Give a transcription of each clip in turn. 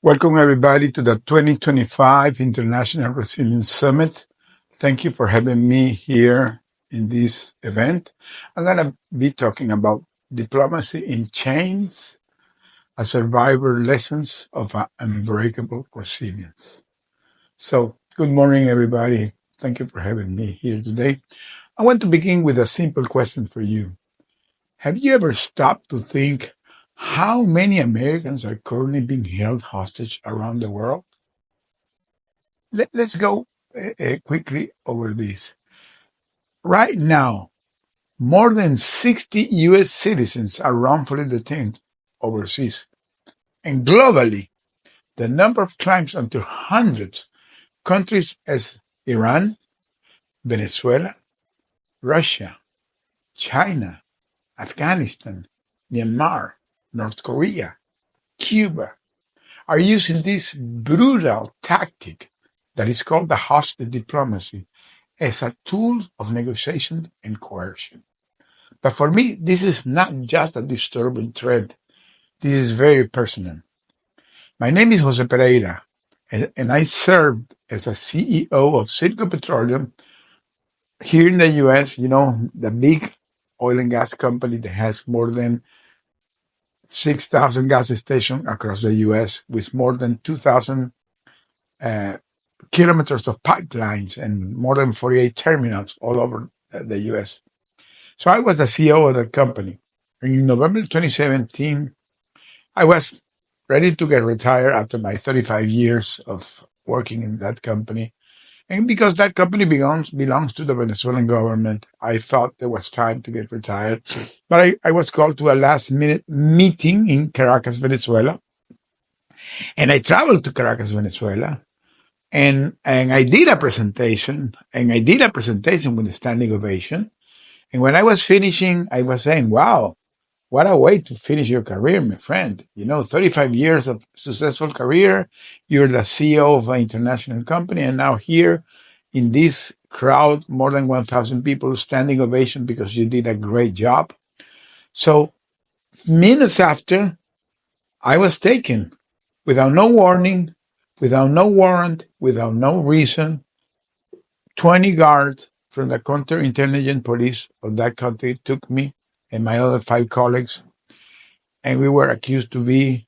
Welcome, everybody, to the 2025 International Resilience Summit. Thank you for having me here in this event. I'm going to be talking about diplomacy in chains, a survivor lessons of unbreakable resilience. So, good morning, everybody. Thank you for having me here today. I want to begin with a simple question for you. Have you ever stopped to think how many Americans are currently being held hostage around the world? Let's go quickly over this. Right now, more than 60 U.S. citizens are wrongfully detained overseas. And globally, the number of crimes under hundreds countries as Iran, Venezuela, Russia, China, Afghanistan, Myanmar, North Korea, Cuba are using this brutal tactic that is called the hostage diplomacy as a tool of negotiation and coercion. But for me, this is not just a disturbing threat. This is very personal. My name is Jose Pereira, and I served as a CEO of Citgo Petroleum here in the U.S., the big oil and gas company that has more than 6,000 gas stations across the U.S. with more than 2,000 uh, kilometers of pipelines and more than 48 terminals all over the U.S. So I was the CEO of the company. In November 2017, I was ready to get retired after my 35 years of working in that company. And because that company belongs to the Venezuelan government, I thought it was time to get retired. But I was called to a last minute meeting in Caracas, Venezuela. And I traveled to Caracas, Venezuela. And I did a presentation, with a standing ovation. And when I was finishing, I was saying, wow, what a way to finish your career, my friend. 35 years of successful career. You're the CEO of an international company. And now here in this crowd, more than 1,000 people standing ovation because you did a great job. So minutes after, I was taken without no warning, without no warrant, without no reason. 20 guards from the counterintelligence police of that country took me and my other 5 colleagues, and we were accused to be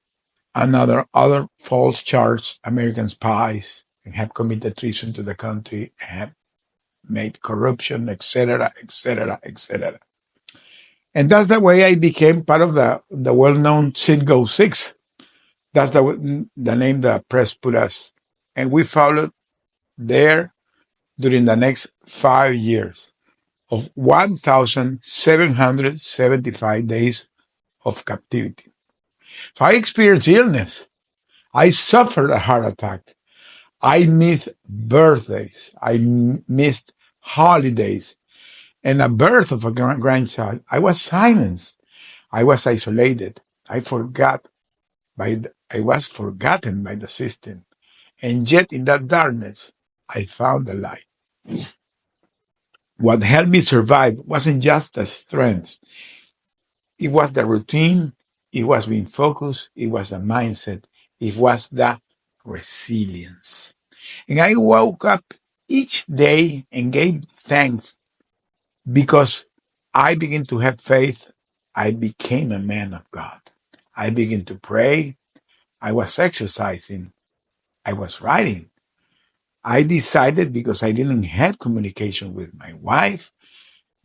other false charged American spies and have committed treason to the country, and have made corruption, etc., etc., etc. And that's the way I became part of the well-known Citgo 6. That's the name the press put us. And we followed there during the next 5 years of 1,775 days of captivity. So I experienced illness. I suffered a heart attack. I missed birthdays. I missed holidays. And a birth of a grandchild. I was silenced. I was isolated. I was forgotten by the system. And yet in that darkness, I found the light. What helped me survive wasn't just the strength. It was the routine. It was being focused. It was the mindset. It was the resilience. And I woke up each day and gave thanks because I began to have faith. I became a man of God. I began to pray. I was exercising. I was writing. I decided, because I didn't have communication with my wife,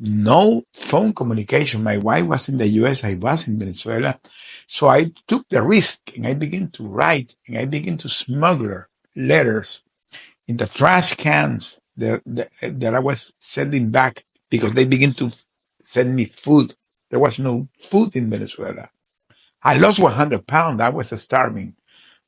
no phone communication. My wife was in the US, I was in Venezuela. So I took the risk and I began to write, and I began to smuggle letters in the trash cans that I was sending back, because they began to send me food. There was no food in Venezuela. I lost 100 pounds. I was starving.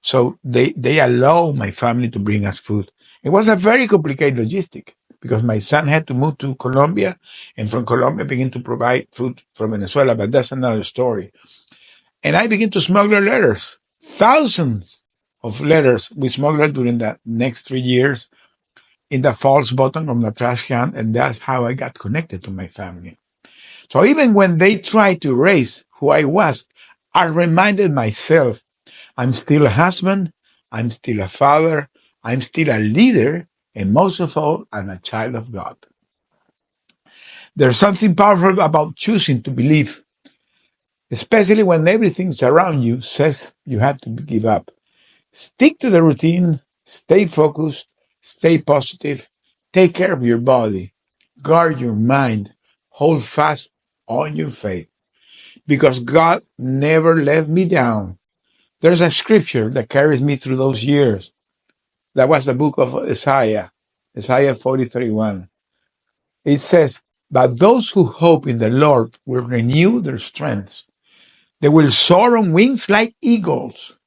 So they allowed my family to bring us food. It was a very complicated logistic, because my son had to move to Colombia, and from Colombia begin to provide food from Venezuela, but that's another story. And I began to smuggle letters, thousands of letters we smuggled during the next 3 years in the false bottom of the trash can, and that's how I got connected to my family. So even when they tried to erase who I was, I reminded myself, I'm still a husband, I'm still a father. I'm still a leader. And most of all, I'm a child of God. There's something powerful about choosing to believe, especially when everything around you says you have to give up. Stick to the routine, stay focused, stay positive, take care of your body, guard your mind, hold fast on your faith, because God never let me down. There's a scripture that carries me through those years. That was the book of Isaiah 40:31. It says, "But those who hope in the Lord will renew their strength. They will soar on wings like eagles.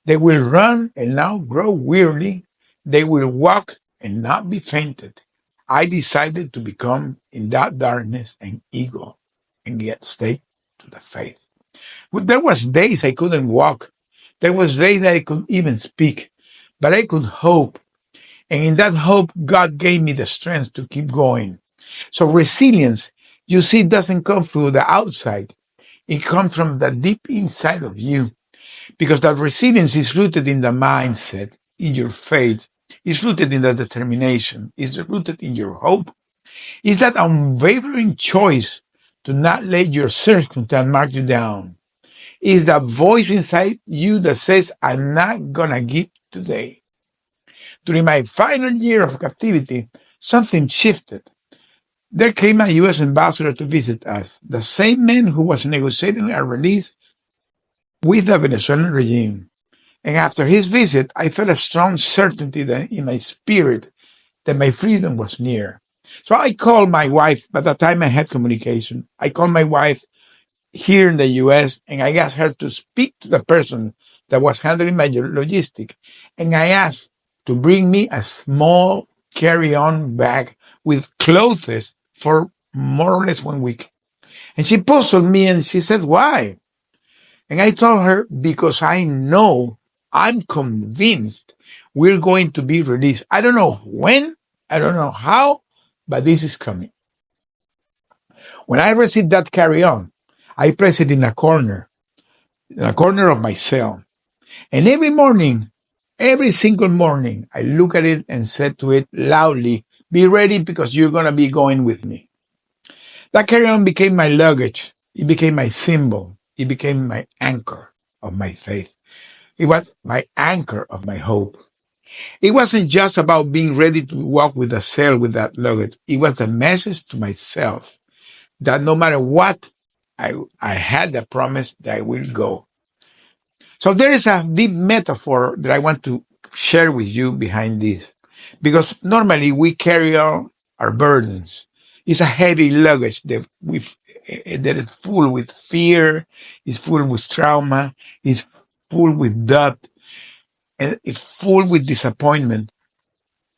They will run and not grow weary. They will walk and not be fainted." I decided to become in that darkness an eagle and get stay to the faith. There was days I couldn't walk. There was days that I couldn't even speak, but I could hope. And in that hope, God gave me the strength to keep going. So resilience, you see, doesn't come through the outside. It comes from the deep inside of you, because that resilience is rooted in the mindset, in your faith. It's rooted in the determination. It's rooted in your hope. It's that unwavering choice to not let your circumstance mark you down. It's that voice inside you that says, I'm not gonna give today. During my final year of captivity, something shifted. There came a U.S. ambassador to visit us, the same man who was negotiating our release with the Venezuelan regime. And after his visit, I felt a strong certainty that in my spirit that my freedom was near. So I called my wife. By the time I had communication, I called my wife here in the U.S. and I asked her to speak to the person that was handling my logistic. And I asked to bring me a small carry-on bag with clothes for more or less 1 week. And she puzzled me and she said, why? And I told her, because I know, I'm convinced we're going to be released. I don't know when, I don't know how, but this is coming. When I received that carry-on, I placed it in a corner of my cell. And every single morning, I look at it and said to it loudly, be ready because you're going to be going with me. That carry-on became my luggage. It became my symbol. It became my anchor of my faith. It was my anchor of my hope. It wasn't just about being ready to walk with a cell with that luggage. It was a message to myself that no matter what, I had the promise that I will go. So there is a deep metaphor that I want to share with you behind this. Because normally we carry on our burdens. It's a heavy luggage that is full with fear, is full with trauma, is full with doubt, and it's full with disappointment.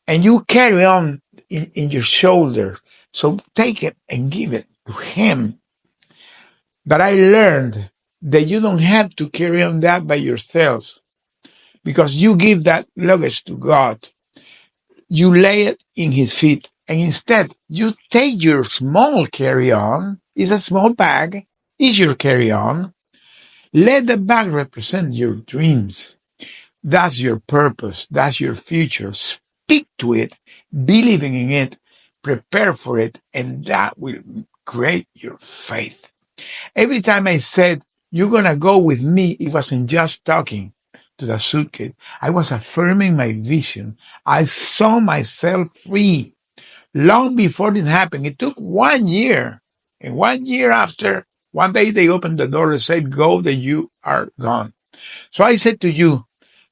And you carry on in your shoulder. So take it and give it to him. But I learned that you don't have to carry on that by yourselves, because you give that luggage to God. You lay it in his feet, and instead you take your small carry-on. It's a small bag. It's your carry-on. Let the bag represent your dreams. That's your purpose. That's your future. Speak to it, believing in it, prepare for it, and that will create your faith. Every time I said, you're going to go with me, it wasn't just talking to the suitcase. I was affirming my vision. I saw myself free long before it happened. It took 1 year. And 1 year after, one day they opened the door and said, go, that you are gone. So I said to you,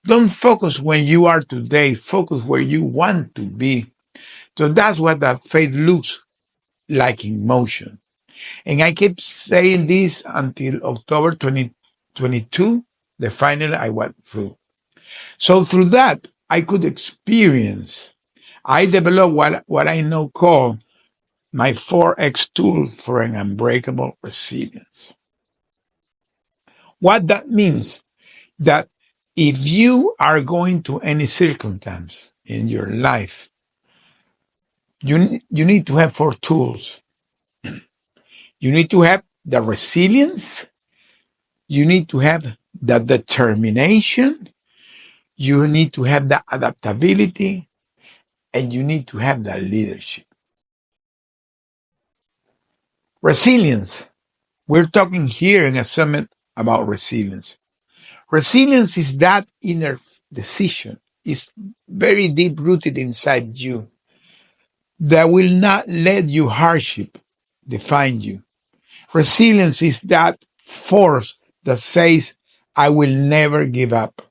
don't focus when you are today. Focus where you want to be. So that's what that faith looks like in motion. And I kept saying this until October 2022, the final I went through. So through that, I could experience, I developed what I now call my 4X tool for an unbreakable resilience. What that means, that if you are going to any circumstance in your life, you need to have 4 tools. You need to have the resilience. You need to have the determination. You need to have that adaptability, and you need to have that leadership. Resilience. We're talking here in a summit about resilience. Resilience is that inner decision. It's very deep rooted inside you that will not let you hardship define you. Resilience is that force that says, I will never give up.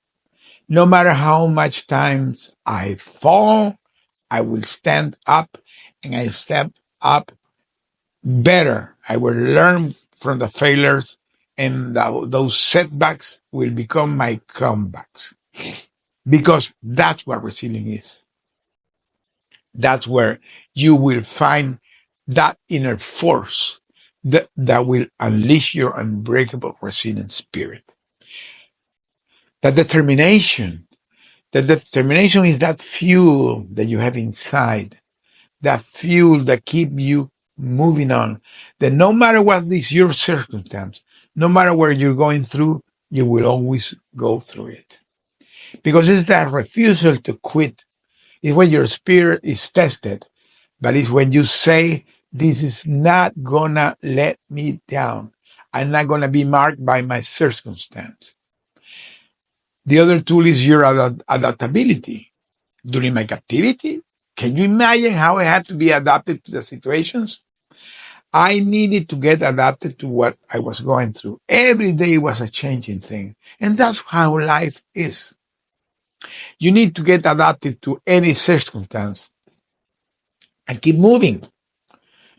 No matter how much times I fall, I will stand up, and I step up better. I will learn from the failures, and those setbacks will become my comebacks. Because that's what resilience is. That's where you will find that inner force that will unleash your unbreakable resilient spirit. The determination. The determination is that fuel that you have inside, that fuel that keep you moving on. That no matter what is your circumstance, no matter where you're going through, you will always go through it. Because it's that refusal to quit. It's when your spirit is tested, but it's when you say, this is not gonna let me down. I'm not gonna be marked by my circumstance. The other tool is your adaptability. During my captivity, can you imagine how I had to be adapted to the situations? I needed to get adapted to what I was going through. Every day was a changing thing. And that's how life is. You need to get adapted to any circumstance and keep moving.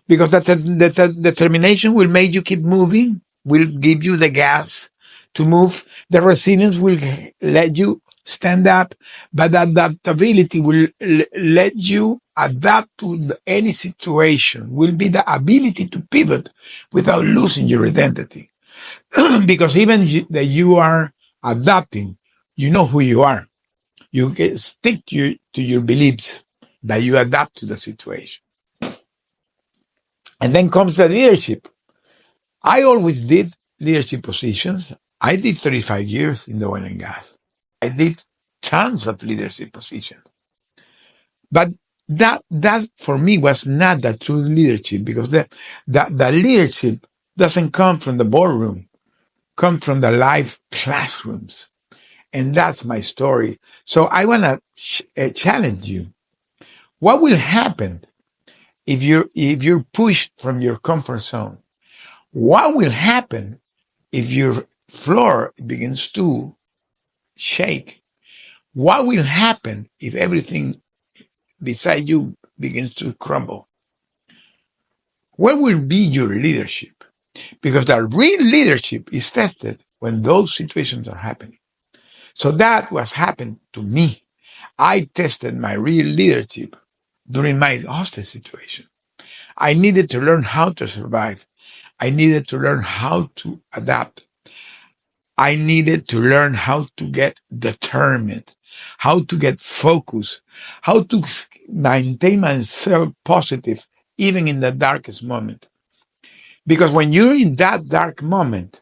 Because that determination will make you keep moving, will give you the gas to move. The resilience will let you stand up, but that adaptability will let you adapt to any situation, will be the ability to pivot without losing your identity. Because even that you are adapting, you know who you are. You stick to your beliefs, that you adapt to the situation. And then comes the leadership. I always did leadership positions. I did 35 years in the oil and gas. I did tons of leadership positions. But that for me was not the true leadership, because the leadership doesn't come from the boardroom, come from the live classrooms. And that's my story. So I want to challenge you. What will happen if you're pushed from your comfort zone? What will happen if your floor begins to shake? What will happen if everything beside you begins to crumble? Where will be your leadership? Because the real leadership is tested when those situations are happening. So that was happened to me. I tested my real leadership during my hostage situation. I needed to learn how to survive. I needed to learn how to adapt. I needed to learn how to get determined, how to get focused, how to maintain myself positive, even in the darkest moment. Because when you're in that dark moment,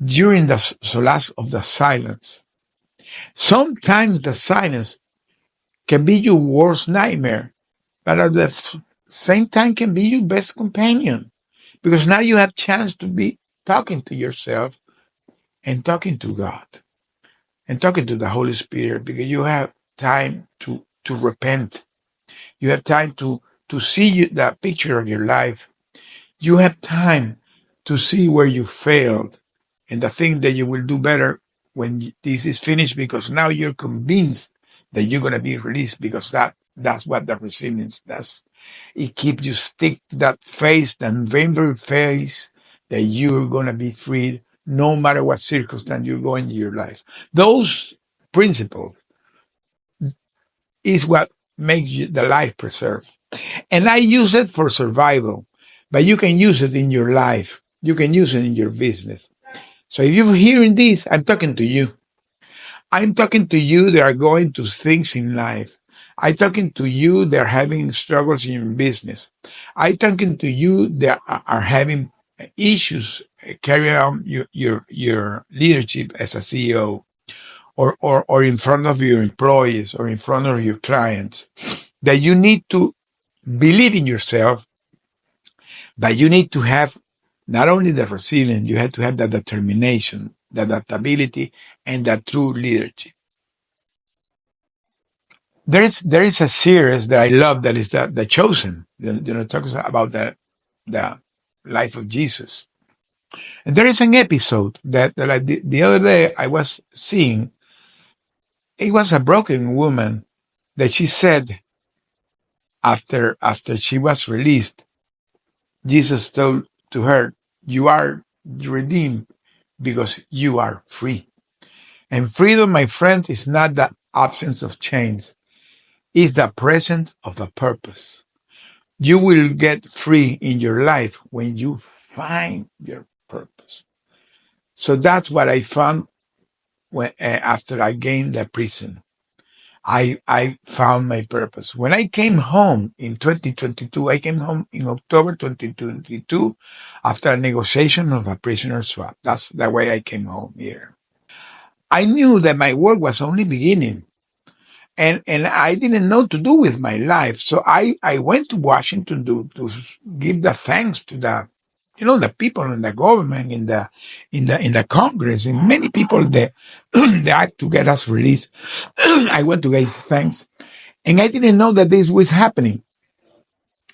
during the solace of the silence, sometimes the silence can be your worst nightmare, but at the same time can be your best companion. Because now you have chance to be talking to yourself and talking to God and talking to the Holy Spirit, because you have time to repent. You have time to see the picture of your life. You have time to see where you failed and the thing that you will do better when this is finished, because now you're convinced that you're going to be released, because that's what the resilience does. It keeps you stick to that face, that very face, that you're going to be freed no matter what circumstance you're going in your life. Those principles is what makes you the life preserve. And I use it for survival, but you can use it in your life. You can use it in your business. So if you're hearing this, I'm talking to you. I'm talking to you that are going through things in life. I'm talking to you that are having struggles in your business. I'm talking to you that are having issues carry on your leadership as a CEO, or in front of your employees or in front of your clients, that you need to believe in yourself, but you need to have not only the resilience, you have to have the determination, the adaptability, and the true leadership. There is a series that I love that is the Chosen. Talks about the life of Jesus. And there is an episode that the other day I was seeing. It was a broken woman that she said after she was released, Jesus told to her, "You are redeemed because you are free." And freedom, my friends, is not the absence of chains. It's the presence of a purpose. You will get free in your life when you find your purpose. So that's what I found after I gained the prison. I found my purpose. When I came home in 2022, I came home in October 2022 after a negotiation of a prisoner swap. That's the way I came home here. I knew that my work was only beginning, and I didn't know what to do with my life. So I went to Washington to give the thanks to the people in the government, in the Congress, and many people that act to get us released. I went to give thanks, and I didn't know that this was happening.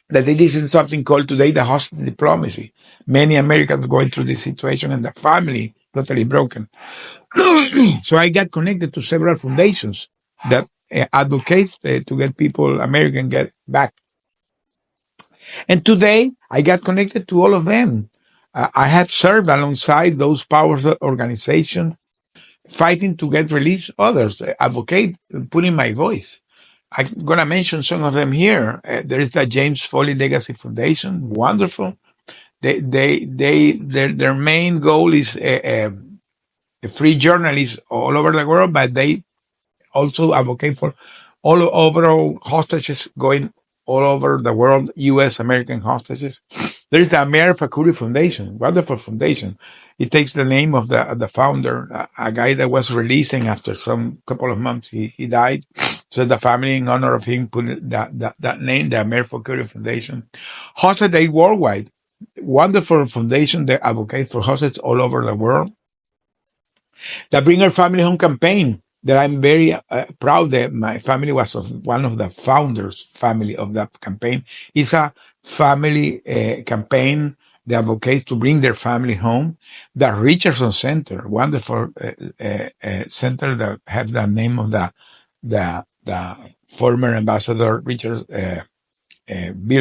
That this is something called today the hostage diplomacy. Many Americans going through this situation, and the family totally broken. So I got connected to several foundations that advocate to get people, American, get back. And today I got connected to all of them. I have served alongside those powers organizations, fighting to get released others, advocate, putting my voice. I'm going to mention some of them here. There is the James Foley Legacy Foundation. Wonderful. Their main goal is free journalists all over the world, but they also advocate for all overall hostages going all over the world, U.S. American hostages. There's the Amer Fakuri Foundation, wonderful foundation. It takes the name of the founder, a guy that was releasing after some couple of months. He died. So the family, in honor of him, put that name, the Amer Fakuri Foundation. Hostage Aid Worldwide, wonderful foundation that advocates for hostages all over the world. The Bring Our Family Home campaign, that I'm very proud that my family was one of the founders family of that campaign. It's a family campaign that advocates to bring their family home. The Richardson Center, wonderful center that has the name of the former ambassador Bill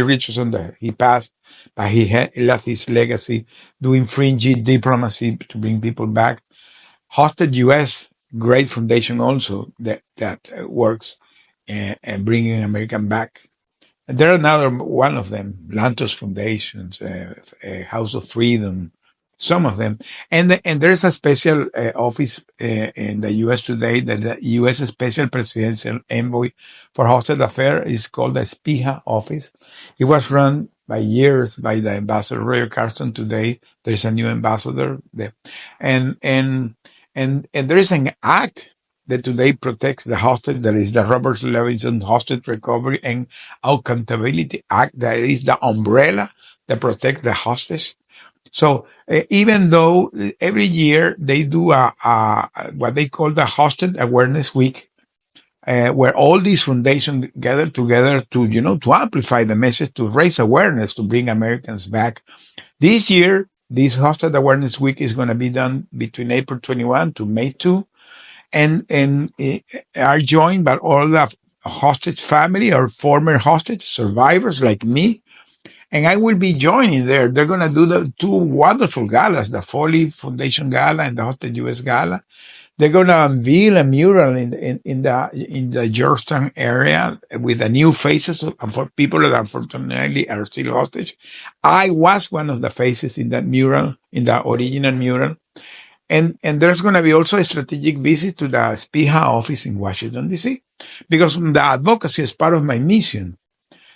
Richardson. That he passed, but he left his legacy doing fringe diplomacy to bring people back. Hosted U.S., great foundation also that works and bringing American back. And there are another one of them, Lantos Foundations, House of Freedom, some of them. And there's a special office in the U.S. today, that the U.S. Special Presidential Envoy for Hostage Affairs is called the SPIHA office. It was run by years by the ambassador Roger Carson. Today there's a new ambassador there. And there is an act that today protects the hostage. That is the Robert Levinson Hostage Recovery and Accountability Act. That is the umbrella that protects the hostage. So even though every year they do what they call the Hostage Awareness Week, where all these foundations gather together to amplify the message, to raise awareness, to bring Americans back. This year, this Hostage Awareness Week is going to be done between April 21 to May 2, and are joined by all the hostage family or former hostage survivors like me. And I will be joining there. They're going to do the two wonderful galas, the Foley Foundation Gala and the Hostage U.S. Gala. They're going to unveil a mural in the Georgetown area with the new faces for people that unfortunately are still hostage. I was one of the faces in that mural, in the original mural. And there's going to be also a strategic visit to the SPIHA office in Washington, D.C., because the advocacy is part of my mission.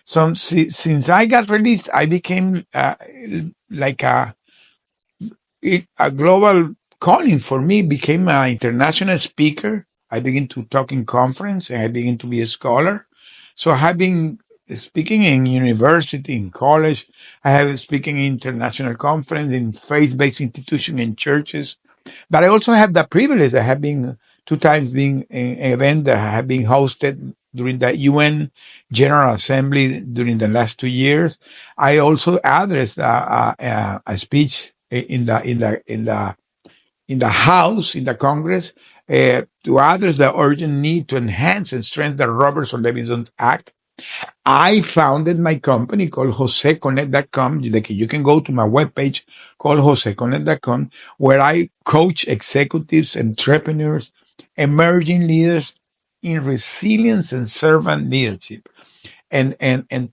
So since I got released, I became like a a global calling for me became an international speaker. I began to talk in conference and I began to be a scholar. So I have been speaking in university, in college. I have been speaking in international conference, in faith-based institutions, in churches. But I also have the privilege. I have been 2 times being in an event that have been hosted during the UN General Assembly during the last 2 years. I also addressed a speech in the House, in the Congress, to address the urgent need to enhance and strengthen the Robertson-Levinson Act. I founded my company called JoseConnect.com. You can go to my webpage called JoseConnect.com, where I coach executives, entrepreneurs, emerging leaders in resilience and servant leadership, and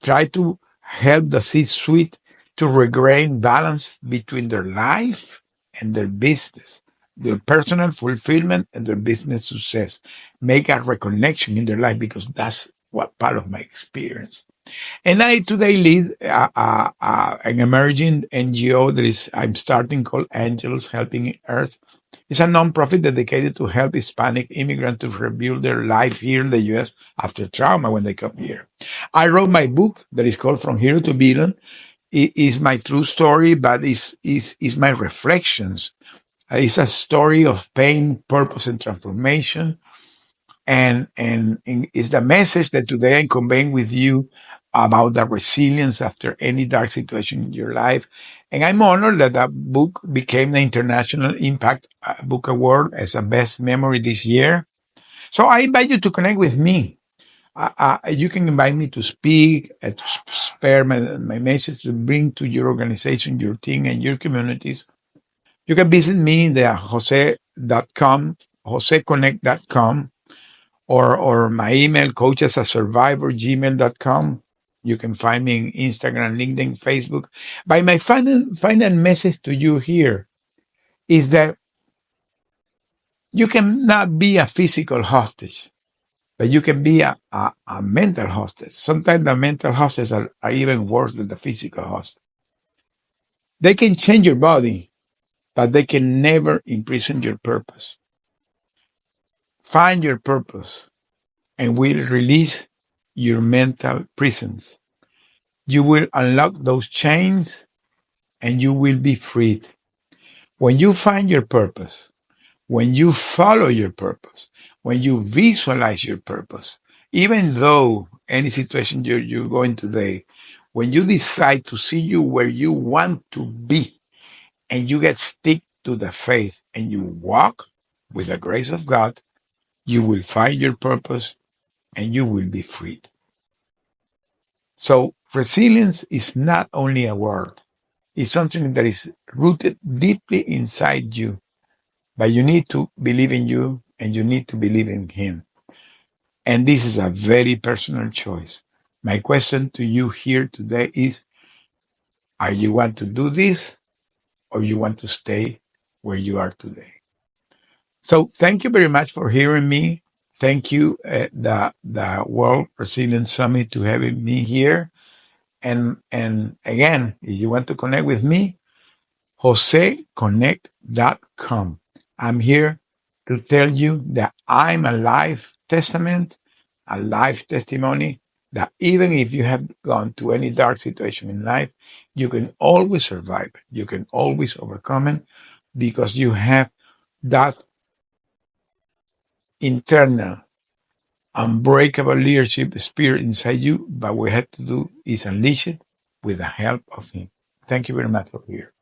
try to help the C-suite to regain balance between their life and their business, their personal fulfillment and their business success. Make a reconnection in their life, because that's what part of my experience. And I today lead an emerging NGO I'm starting called Angels Helping Earth. It's a nonprofit dedicated to help Hispanic immigrants to rebuild their life here in the U.S. after trauma when they come here. I wrote my book that is called From Hero to Villain. It is my true story, but is my reflections. It's a story of pain, purpose, and transformation. And it's the message that today I'm conveying with you about the resilience after any dark situation in your life. And I'm honored that that book became the International Impact Book Award as a best memory this year. So I invite you to connect with me. You can invite me to speak, to spare my message to bring to your organization, your team, and your communities. You can visit me in the jose.com, joseconnect.com, or my email, coachasasurvivor@gmail.com. You can find me in Instagram, LinkedIn, Facebook. But my final message to you here is that you cannot be a physical hostage, but you can be a mental hostage. Sometimes the mental hostages are even worse than the physical hostage. They can change your body, but they can never imprison your purpose. Find your purpose, and will release your mental prisons. You will unlock those chains and you will be freed. When you find your purpose, when you follow your purpose, when you visualize your purpose, even though any situation you're going today, when you decide to see you where you want to be, and you get stick to the faith and you walk with the grace of God, you will find your purpose and you will be freed. So resilience is not only a word. It's something that is rooted deeply inside you. But you need to believe in you and you need to believe in Him. And this is a very personal choice. My question to you here today is, are you want to do this or you want to stay where you are today? So thank you very much for hearing me. Thank you, the World Resilience Summit, to having me here. And again, if you want to connect with me, JoseConnect.com. I'm here to tell you that I'm a life testament, a life testimony, that even if you have gone to any dark situation in life, you can always survive. You can always overcome it, because you have that internal, unbreakable leadership spirit inside you. But what we have to do is unleash it with the help of Him. Thank you very much for here.